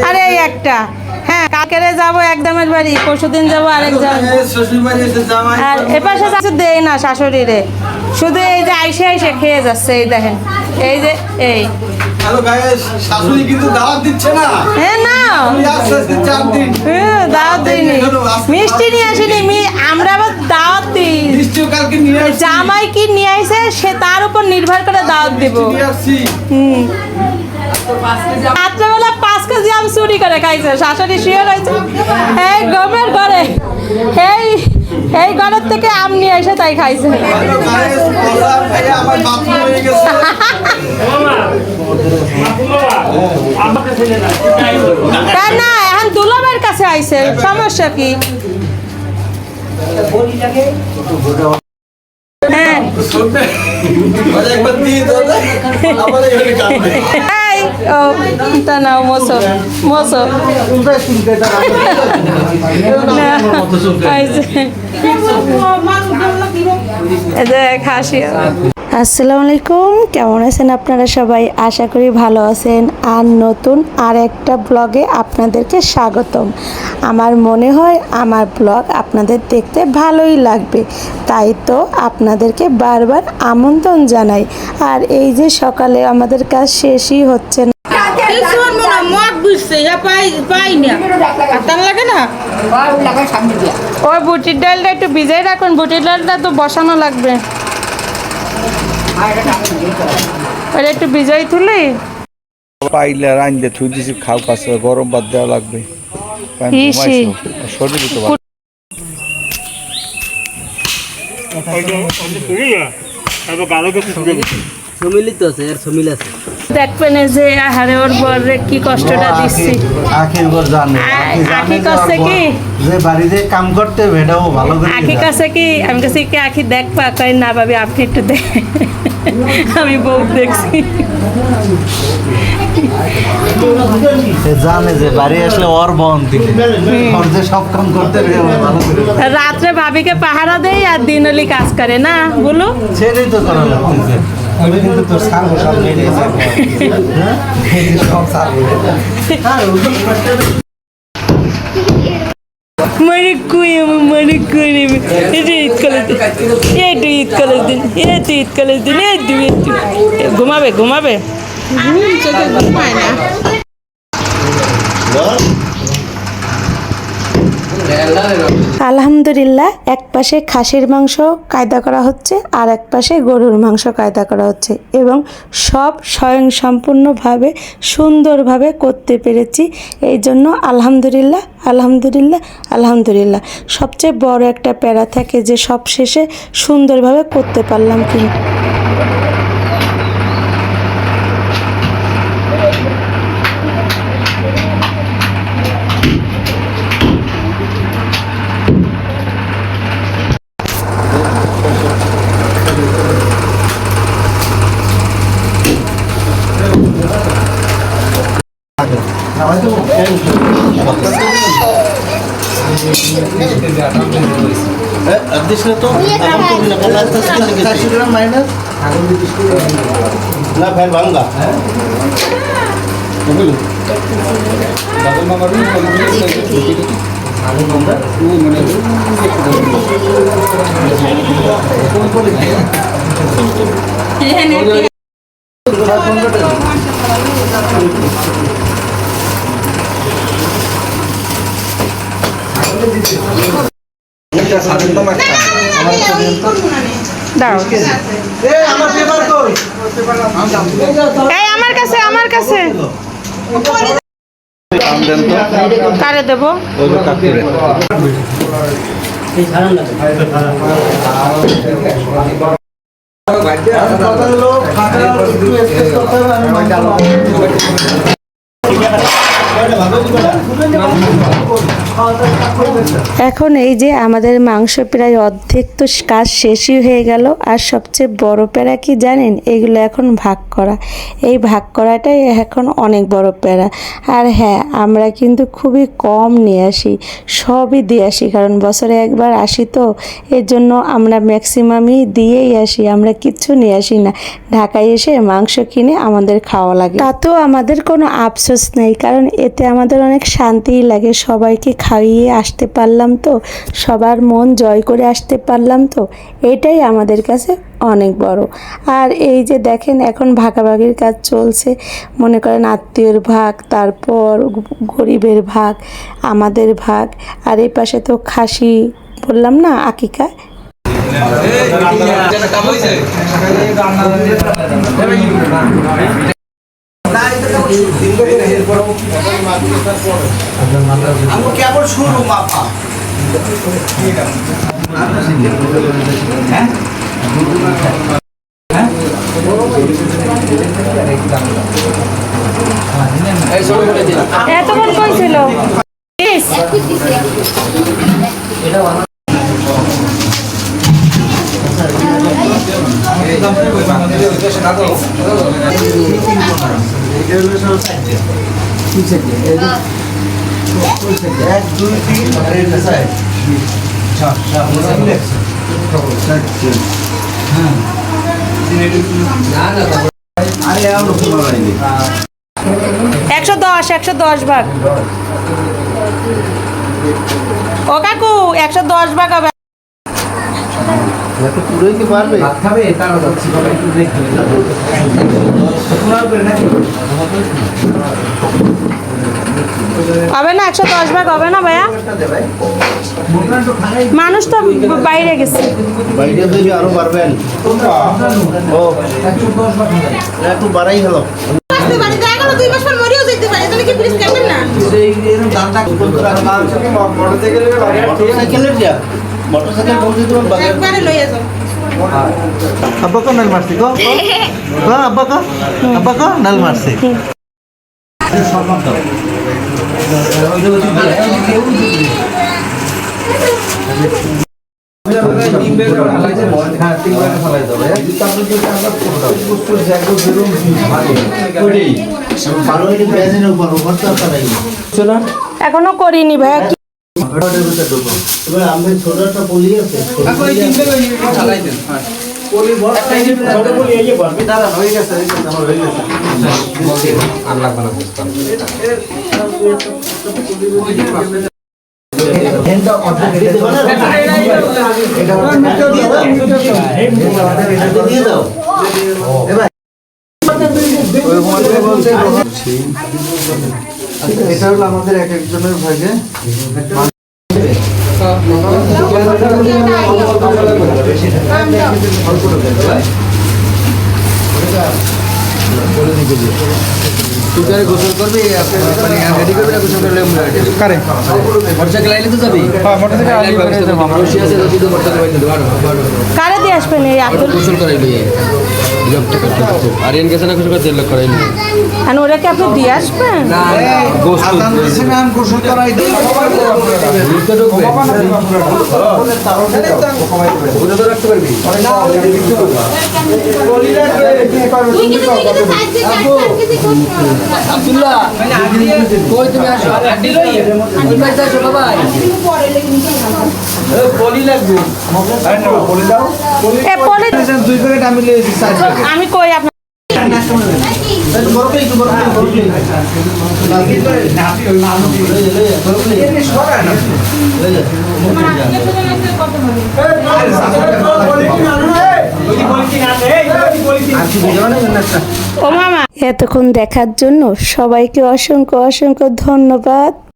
আরে এই একটা, হ্যাঁ কালকেরে যাবো একদমের বাড়ি, পরশুদিন যাবো আরেক আর এপাশে যাচ্ছে দেয় না শাশুড়িরে, শুধু এই যে আইসে আইসে খেয়ে যাচ্ছে। এই দেখেন এই যে এই শাশুড়ি কিন্তু দাওয়াত দিচ্ছে না। হ্যাঁ না দাওয়াত দিইনি, মিষ্টি নিয়ে আসিনি, আমরা আবার দাওয়াত দিই। জামাই কি নিয়ে আইছে সে তার উপর নির্ভর করে দাওয়াত দিব। রাত্রেবেলা 5 কেজি আম চুরি করে খাইছে, শাশুড়ি শুয়ে রয়েছে এই গমের ঘরে, এই ঘরের থেকে আম নিয়ে এসে তাই খাইছে। না এখন দুলাবের কাছে আইছে, সমস্যা কি? হ্যাঁ তা নাও মোসো মোসো আসসালামু আলাইকুম, কেমন আছেন আপনারা সবাই? আশা করি ভালো আছেন। আর নতুন আর একটা ব্লগে আপনাদেরকে স্বাগতম। আমার মনে হয় আমার ব্লগ আপনাদের দেখতে ভালোই লাগবে, তাই তো আপনাদেরকে বারবার আমন্ত্রণ জানাই। আর এই যে সকালে আমাদের কাজ শেষই হচ্ছে না, ওই বুটির ডালটা একটু ভিজাই রাখুন, বুটির ডালটা তো বসানো লাগবে, ওটা একটু ভিজাই তুলে পাইলে রাইন্দে থুই দিছি, খাও কাছে গরম ভাত দেওয়া লাগবে। শরীর তো দেখবেন যে আহারে ওর বরে কি কষ্টটা দিচ্ছি। আখি কাছে কি যে বাড়িতে কাম করতে এটাও ভালো করে আখি কাছে কি আমি কাছে কি আখি দেখবা, কই না ভাবি আপনি একটু দেখ, আমি বহুত দেখছি। জানে যে বাড়ি আসলে ওর বোন দিকে ওর যে সব কাম করতে ভালো করে। রাত্রে ভাবিকে পাহারা দেই আর দিন হলি কাজ করে না, বলো সেটাই তো করা লাগতেছে। আমি কিন্তু তোর সারবো সব মেরে সব সারবো মানে কই আমার মানে কই নেবে এটা ঈদ কলের দিন, এটা ঈদ কলের দিন, এটা ঈদ কলের দিন, ঘুমাবে ঘুমাবে ঘুমায় না। আলহামদুলিল্লাহ, এক পাশে খাসির মাংস কায়দা করা হচ্ছে আর এক পাশে গরুর মাংস কায়দা করা হচ্ছে, এবং সব স্বয়ংসম্পূর্ণভাবে সুন্দরভাবে করতে পেরেছি। এই জন্য আলহামদুলিল্লাহ আলহামদুলিল্লাহ আলহামদুলিল্লাহ। সবচেয়ে বড় একটা প্যারা থাকে যে সব শেষে সুন্দরভাবে করতে পারলাম। কিন্তু না ফের ভাঙ্গা দাও আমার কাছে আমার কাছে কারে দেবো? এখন এই যে আমাদের মাংস প্রায় অর্ধেক তো কাজ শেষই হয়ে গেল। আর সবচেয়ে বড় প্যারা কি জানেন? এগুলো এখন ভাগ করা, এই ভাগ করাটাই এখন অনেক বড় প্যারা। আর হ্যাঁ, আমরা কিন্তু খুবই কম নিয়ে আসি, সবই দিয়ে আসি, কারণ বছরে একবার আসি তো, এর জন্য আমরা ম্যাক্সিমামই দিয়েই আসি, আমরা কিচ্ছু নিয়ে আসি না। ঢাকায় এসে মাংস কিনে আমাদের খাওয়া লাগে, তাতেও আমাদের কোনো আফসোস নেই, কারণ এর এতে আমাদের অনেক শান্তিই লাগে। সবাইকে খাইয়ে আসতে পারলাম তো, সবার মন জয় করে আসতে পারলাম তো, এটাই আমাদের কাছে অনেক বড়। আর এই যে দেখেন এখন ভাগাভাগির কাজ চলছে, মনে করেন আত্মীয়র ভাগ, তারপর গরিবের ভাগ, আমাদের ভাগ, আর এই পাশে তো খাসি বললাম না, আকিকা। কেবল শুরু মাপা এতক্ষণ কইছিল এক দুই তিন আরে 110 ভাগ। ও কাকু 110 ভাগ হবে। পুরোই কি পারবে খাবে তার একটু দেখতে হবে না, 110 ভাগ হবে না ভাইয়া, মানুষ তো বাইরে গেছে। বাইরে থেকে আরো বাড়বেন ও 110 ভাগ একটু বাড়াই হলো अब्बा को नल मारती को हाँ अब्बा को नल मारती এখনো করিনি ভাইয়া। এটা হলো আমাদের এক একজনের ভাগে গোসল করবি রেডি করবি গোসল করলে কারে মোটরসাইকেল আইলে তো যাবি হ্যাঁ মোটরসাইকেল কারে দিয়ে আসবেন এই আব্দুল? গোসল করাইলি আরিয়ান গেছে না গোসল করতে লোক করাইলি আর ওরাকে আপনি দিয়ে আসবেন? গোসল করাই দিই রাখতে পারবি আব্দুল্লাহ কই তুমি আসো তুমি আসো বাবা পলি লাগবে পলি দাও এ পলি 2 প্যাকেট আমি লিয়ে দিছি 4 প্যাকেট আমি কই আপনি ও মামা, এতক্ষণ দেখার জন্য সবাইকে অসংখ্য অসংখ্য ধন্যবাদ।